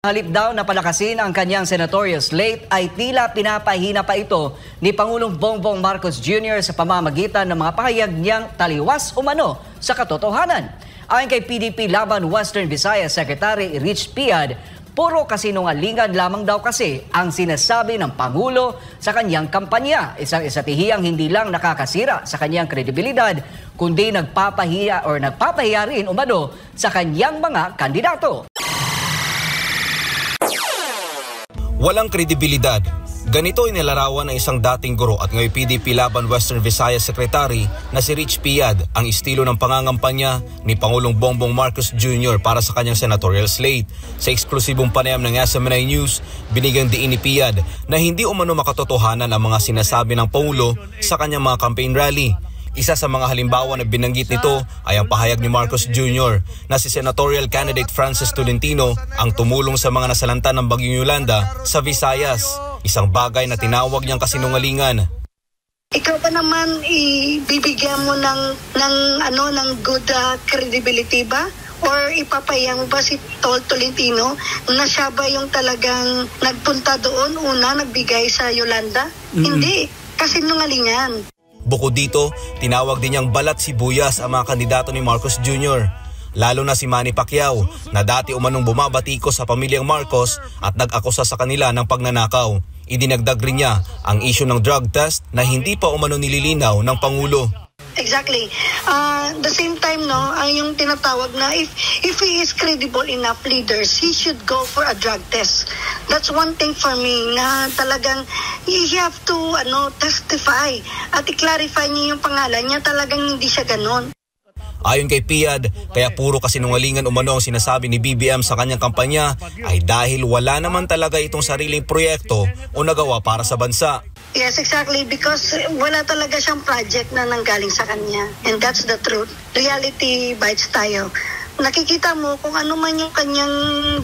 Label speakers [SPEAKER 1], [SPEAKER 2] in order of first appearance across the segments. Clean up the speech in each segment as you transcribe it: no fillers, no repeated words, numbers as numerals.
[SPEAKER 1] Halip daw na palakasin ang kanyang senatorial slate ay tila pinapahina pa ito ni Pangulong Bongbong Marcos Jr. sa pamamagitan ng mga pahayag niyang taliwas umano sa katotohanan. Ayon kay PDP Laban Western Visayas Secretary Rich Piad, puro kasinungalingan lamang daw kasi ang sinasabi ng Pangulo sa kanyang kampanya. Isang estatehiyang hindi lang nakakasira sa kanyang kredibilidad, kundi nagpapahiya rin umano sa kanyang mga kandidato.
[SPEAKER 2] Walang kredibilidad. Ganito inilarawan ng isang dating guro at ngayon PDP Laban Western Visayas Secretary na si Rich Piad ang estilo ng pangangampanya ni Pangulong Bongbong Marcos Jr. para sa kanyang senatorial slate. Sa eksklusibong panayam ng SMNI News, binigyang diin ni Piad na hindi umano makatotohanan ang mga sinasabi ng Pangulo sa kanyang mga campaign rally. Isa sa mga halimbawa na binanggit nito ay ang pahayag ni Marcos Jr. na si senatorial candidate Francis Tolentino ang tumulong sa mga nasalanta ng Bagyong Yolanda sa Visayas. Isang bagay na tinawag niyang kasinungalingan.
[SPEAKER 3] Ikaw pa naman ibibigyan mo ng good credibility ba? Or ipapaya mo ba si Tolentino na siya ba yung talagang nagpunta doon, nagbigay sa Yolanda? Hindi, kasinungalingan.
[SPEAKER 2] Bukod dito, tinawag din niyang balat sibuyas ang mga kandidato ni Marcos Jr. Lalo na si Manny Pacquiao na dati umanong bumabatikos sa pamilyang Marcos at nag-akusa sa kanila ng pagnanakaw. Idinagdag rin niya ang issue ng drug test na hindi pa umano nililinaw ng Pangulo.
[SPEAKER 3] Exactly. The same time, yung tinatawag na if he is credible enough leaders, he should go for a drug test. That's one thing for me na talagang he have to testify at i-clarify niya yung pangalan niya, talagang hindi siya ganon.
[SPEAKER 2] Ayon kay Piad, kaya puro kasinungalingan umano ang sinasabi ni BBM sa kanyang kampanya ay dahil wala naman talaga itong sariling proyekto o nagawa para sa bansa.
[SPEAKER 3] Yes, exactly. Because wala talaga siyang project na nanggaling sa kanya. And that's the truth. Reality bites tayo. Nakikita mo kung ano man yung kanyang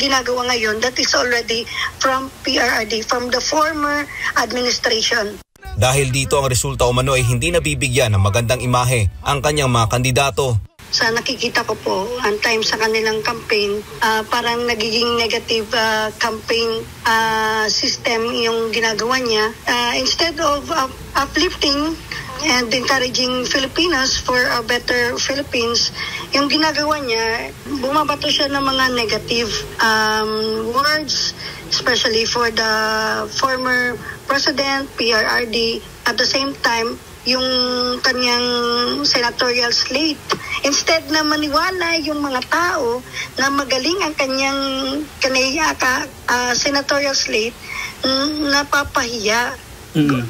[SPEAKER 3] ginagawa ngayon, that is already from PRRD, from the former administration.
[SPEAKER 2] Dahil dito ang resulta umano ay hindi nabibigyan ng magandang imahe ang kanyang mga kandidato.
[SPEAKER 3] Sa nakikita ko po, ang time sa kanilang campaign, parang nagiging negative campaign system yung ginagawa niya. Instead of uplifting and encouraging Filipinos for a better Philippines, yung ginagawa niya, bumabato siya ng mga negative words, especially for the former president, PRRD. At the same time, yung kanyang senatorial slate. Instead na maniwala yung mga tao na magaling ang kanyang senatorial slate, napapahiya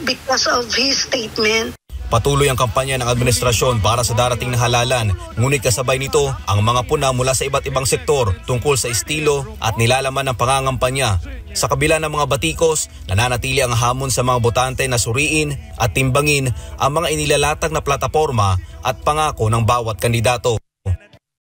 [SPEAKER 3] because of his statement.
[SPEAKER 2] Patuloy ang kampanya ng administrasyon para sa darating na halalan, ngunit kasabay nito ang mga puna mula sa iba't ibang sektor tungkol sa estilo at nilalaman ng pangangampanya. Sa kabila ng mga batikos, nananatili ang hamon sa mga botante na suriin at timbangin ang mga inilalatag na plataporma at pangako ng bawat kandidato.